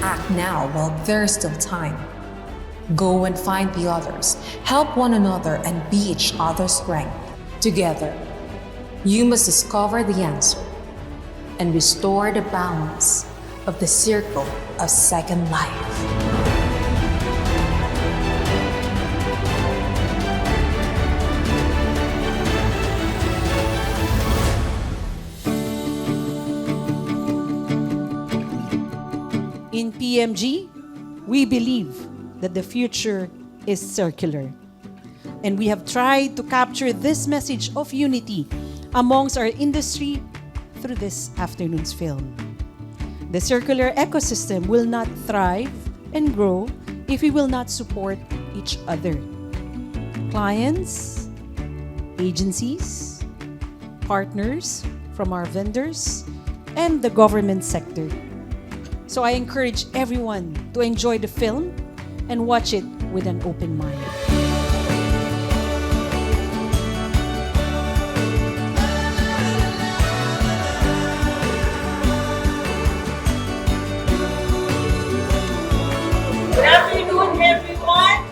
act now while there's still time. Go and find the others, help one another, and be each other's strength. Together, you must discover the answer and restore the balance of the circle of second life. In PMG, we believe that the future is circular. And we have tried to capture this message of unity amongst our industry through this afternoon's film. The circular ecosystem will not thrive and grow if we will not support each other. Clients, agencies, partners from our vendors, and the government sector. So I encourage everyone to enjoy the film and watch it with an open mind. Good afternoon, everyone.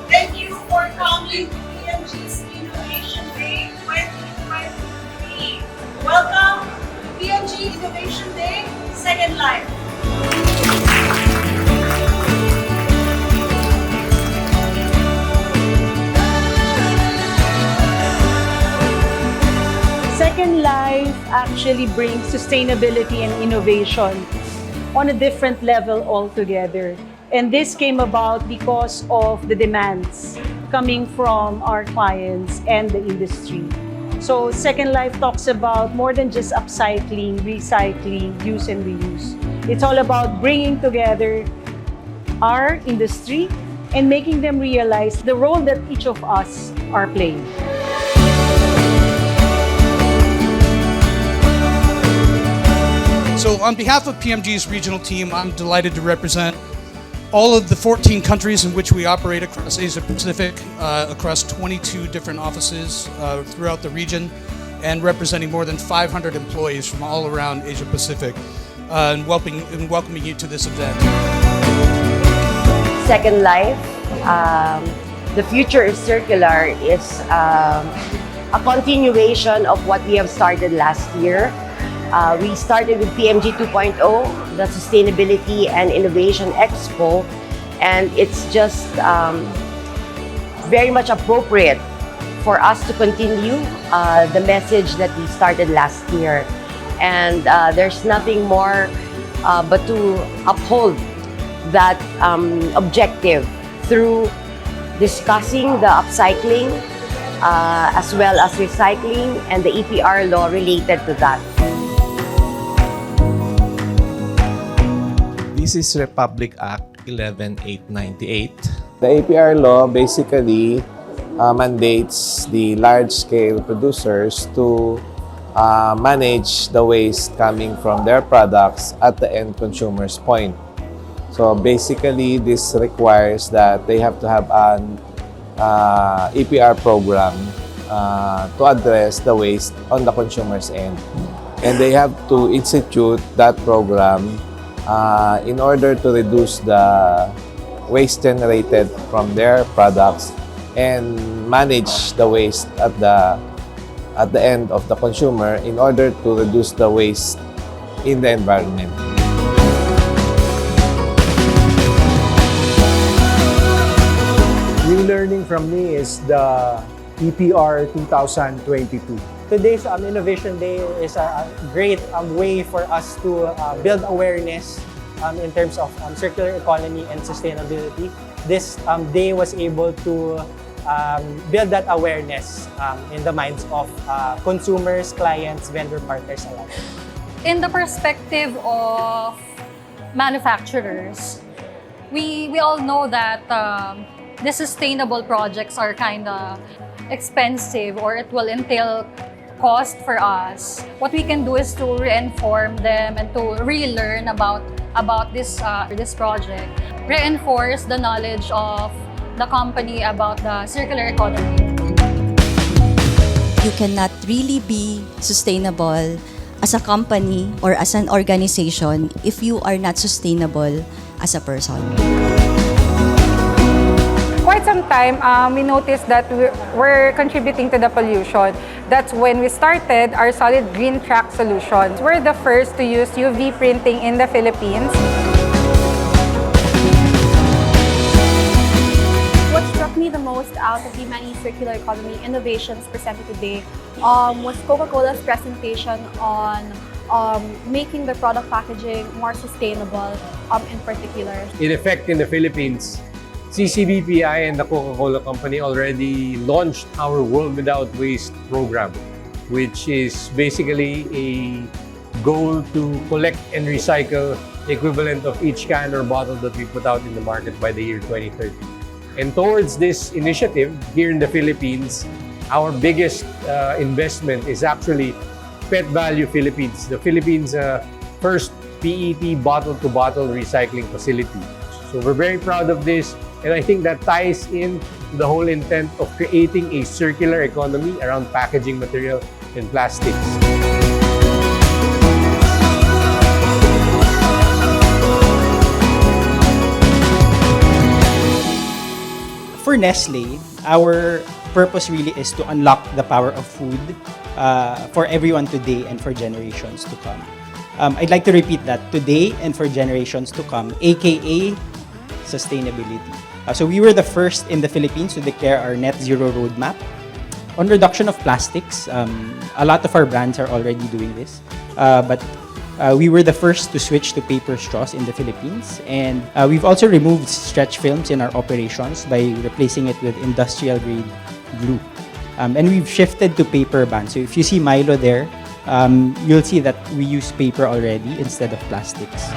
Thank you for coming to PMG's Innovation Day 2023. Welcome to PMG Innovation Day, Second Life. Second Life actually brings sustainability and innovation on a different level altogether. And this came about because of the demands coming from our clients and the industry. So Second Life talks about more than just upcycling, recycling, use and reuse. It's all about bringing together our industry and making them realize the role that each of us are playing. So on behalf of PMG's regional team, I'm delighted to represent all of the 14 countries in which we operate across Asia Pacific, across 22 different offices throughout the region, and representing more than 500 employees from all around Asia Pacific, and welcoming you to this event. Second Life, the future is circular, is a continuation of what we have started last year. We started with PMG 2.0, the Sustainability and Innovation Expo, and it's just very much appropriate for us to continue the message that we started last year. And there's nothing more but to uphold that objective through discussing the upcycling as well as recycling and the EPR law related to that. This is Republic Act 11898. The APR law basically mandates the large-scale producers to manage the waste coming from their products at the end consumer's point. So basically, this requires that they have to have an EPR program to address the waste on the consumer's end. And they have to institute that program in order to reduce the waste generated from their products and manage the waste at the end of the consumer in order to reduce the waste in the environment. New learning from me is the EPR 2022. Today's Innovation Day is a great way for us to build awareness in terms of circular economy and sustainability. This day was able to build that awareness in the minds of consumers, clients, vendor partners alike. In the perspective of manufacturers, we all know that the sustainable projects are kind of expensive, or it will entail cost for us. What we can do is to re-inform them and to relearn about this project, reinforce the knowledge of the company about the circular economy. You cannot really be sustainable as a company or as an organization if you are not sustainable as a person. Quite some time, we noticed that we're contributing to the pollution. That's when we started our solid green track solutions. We're the first to use UV printing in the Philippines. What struck me the most out of the many circular economy innovations presented today was Coca-Cola's presentation on making the product packaging more sustainable in particular. In effect, in the Philippines, CCBPI and the Coca-Cola Company already launched our World Without Waste program, which is basically a goal to collect and recycle the equivalent of each can or bottle that we put out in the market by the year 2030. And towards this initiative here in the Philippines, our biggest investment is actually Pet Value Philippines, the Philippines' first PET bottle-to-bottle recycling facility. So we're very proud of this, and I think that ties in to the whole intent of creating a circular economy around packaging material and plastics. For Nestle, our purpose really is to unlock the power of food for everyone today and for generations to come. I'd like to repeat that, today and for generations to come, aka sustainability. So we were the first in the Philippines to declare our net zero roadmap. On reduction of plastics, a lot of our brands are already doing this, but we were the first to switch to paper straws in the Philippines, and we've also removed stretch films in our operations by replacing it with industrial grade glue. And we've shifted to paper bans. So if you see Milo there, you'll see that we use paper already instead of plastics.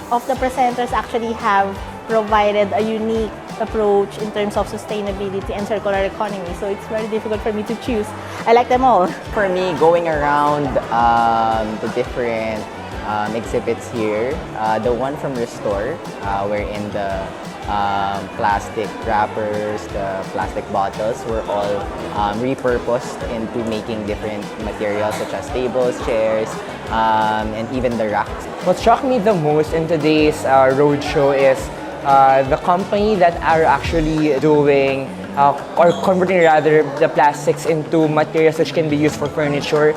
Of the presenters actually have provided a unique approach in terms of sustainability and circular economy. So it's very difficult for me to choose. I like them all. For me, going around the different exhibits here, the one from Restore, wherein the plastic wrappers, the plastic bottles were all repurposed into making different materials such as tables, chairs, and even the racks. What struck me the most in today's roadshow is the company that are actually doing or converting rather the plastics into materials which can be used for furniture,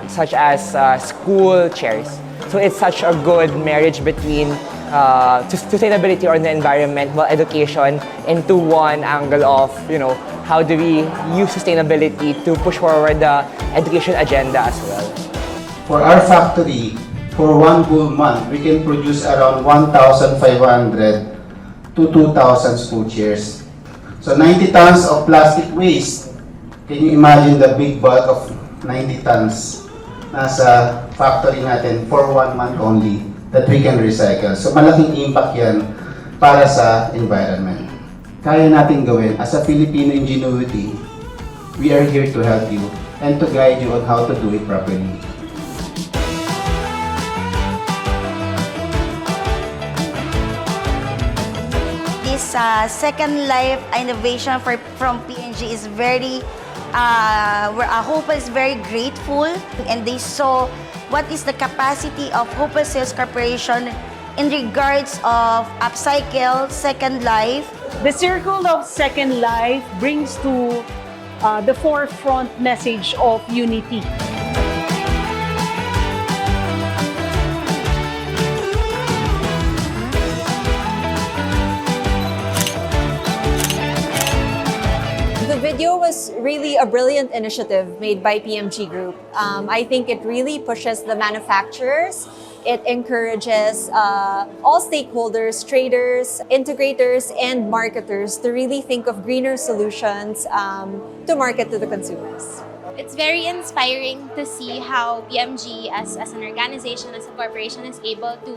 such as school chairs. So it's such a good marriage between sustainability or the environmental education into one angle of, how do we use sustainability to push forward the education agenda as well. For our factory, for one whole month, we can produce around 1,500 to 2,000 school chairs. So 90 tons of plastic waste. Can you imagine the big bulk of 90 tons nasa factory natin for 1 month only that we can recycle. So malaking impact yan para sa environment. Kaya natin gawin. As a Filipino ingenuity, we are here to help you and to guide you on how to do it properly. This Second Life innovation from PMG is very, Hopa is very grateful, and they saw what is the capacity of Hopa Sales Corporation in regards of upcycle, Second Life. The circle of Second Life brings to the forefront message of unity. The video was really a brilliant initiative made by PMG Group. I think it really pushes the manufacturers. It encourages all stakeholders, traders, integrators, and marketers to really think of greener solutions to market to the consumers. It's very inspiring to see how PMG as an organization, as a corporation is able to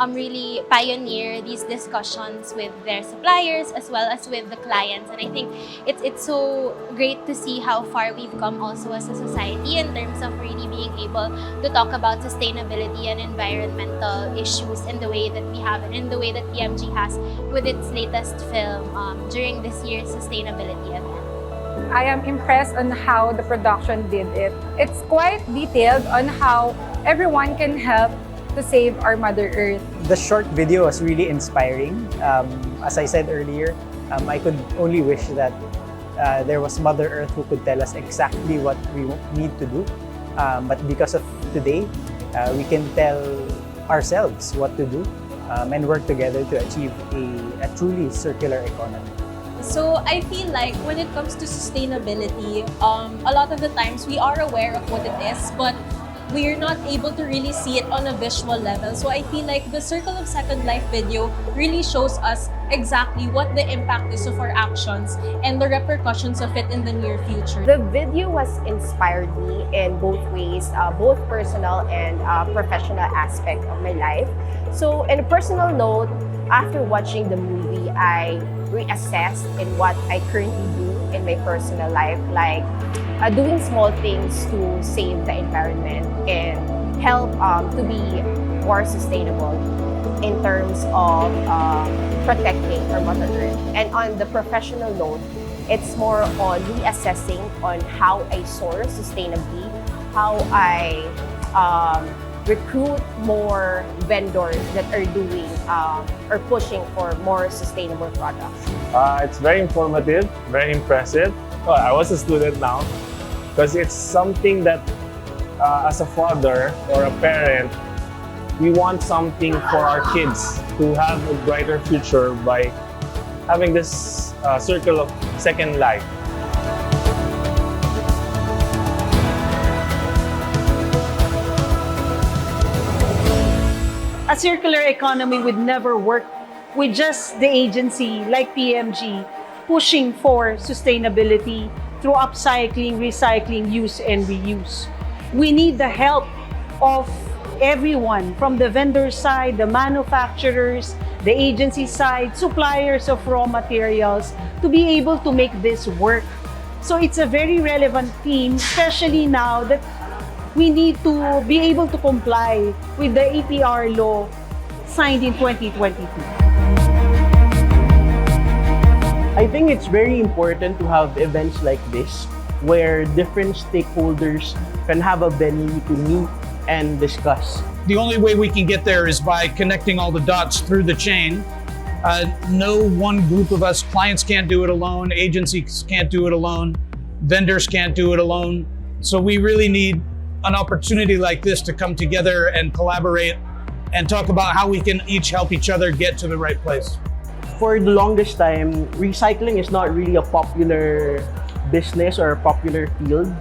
really pioneer these discussions with their suppliers as well as with the clients. And I think it's so great to see how far we've come also as a society in terms of really being able to talk about sustainability and environmental issues in the way that we have and in the way that PMG has with its latest film during this year's sustainability event. I am impressed on how the production did it. It's quite detailed on how everyone can help to save our Mother Earth. The short video was really inspiring. As I said earlier, I could only wish that there was Mother Earth who could tell us exactly what we need to do. But because of today, we can tell ourselves what to do and work together to achieve a truly circular economy. So I feel like when it comes to sustainability, a lot of the times we are aware of what it is, but we're not able to really see it on a visual level. So I feel like the Circle of Second Life video really shows us exactly what the impact is of our actions and the repercussions of it in the near future. The video was inspired me in both ways, both personal and professional aspect of my life. So in a personal note, after watching the movie, I reassessed in what I currently do in my personal life, like doing small things to save the environment and help to be more sustainable in terms of protecting our Mother Earth. And on the professional note, it's more on reassessing on how I source sustainably, how I recruit more vendors that are doing or pushing for more sustainable products. It's very informative, very impressive. Well, I was a student now because it's something that as a father or a parent, we want something for our kids to have a brighter future by having this circle of second life. A circular economy would never work with just the agency like PMG pushing for sustainability through upcycling, recycling, use, and reuse. We need the help of everyone from the vendor side, the manufacturers, the agency side, suppliers of raw materials to be able to make this work. So it's a very relevant theme, especially now that we need to be able to comply with the APR law signed in 2022. I think it's very important to have events like this where different stakeholders can have a venue to meet and discuss. The only way we can get there is by connecting all the dots through the chain. No one group of us, clients can't do it alone, agencies can't do it alone, vendors can't do it alone. So we really need an opportunity like this to come together and collaborate and talk about how we can each help each other get to the right place. For the longest time, recycling is not really a popular business or a popular field.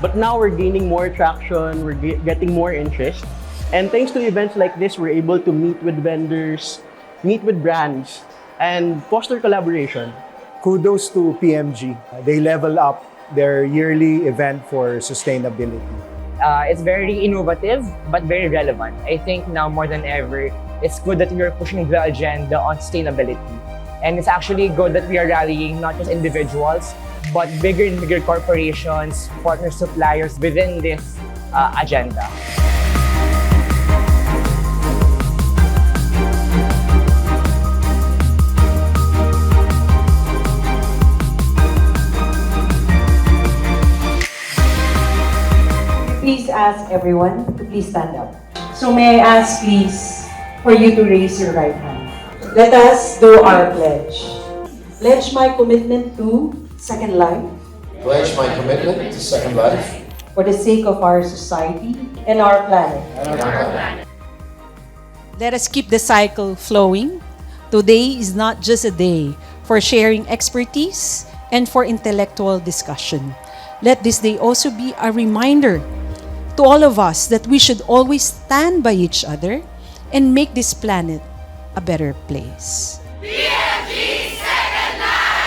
But now we're gaining more traction, we're getting more interest. And thanks to events like this, we're able to meet with vendors, meet with brands, and foster collaboration. Kudos to PMG. They level up their yearly event for sustainability. It's very innovative, but very relevant. I think now more than ever, it's good that we are pushing the agenda on sustainability. And it's actually good that we are rallying not just individuals, but bigger and bigger corporations, partner suppliers within this agenda. Please ask everyone to please stand up. So may I ask please for you to raise your right hand. Let us do our pledge. Pledge my commitment to Second Life. Pledge my commitment to Second Life. For the sake of our society and our planet. Let us keep the cycle flowing. Today is not just a day for sharing expertise and for intellectual discussion. Let this day also be a reminder to all of us that we should always stand by each other and make this planet a better place. PMG Second Life!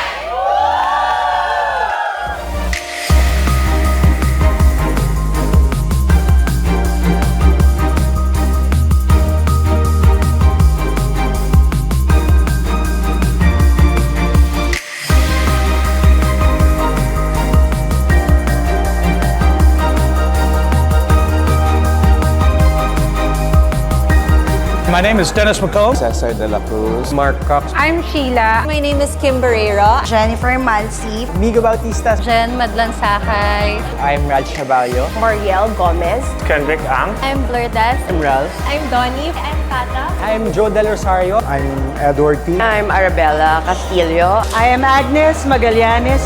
My My name is Dennis McComb. Cesar de la Cruz. Mark Cox. I'm Sheila. My name is Kim Barrera. Jennifer Malsi. Migo Bautista. Jen Madlansakay. I'm Raj Chaballo. Mariel Gomez. Kendrick Ang. I'm Lourdes. I'm Ralph. I'm Donnie. I'm Kata. I'm Joe Del Rosario. I'm Edward T. I'm Arabella Castillo. I am Agnes Magallanes.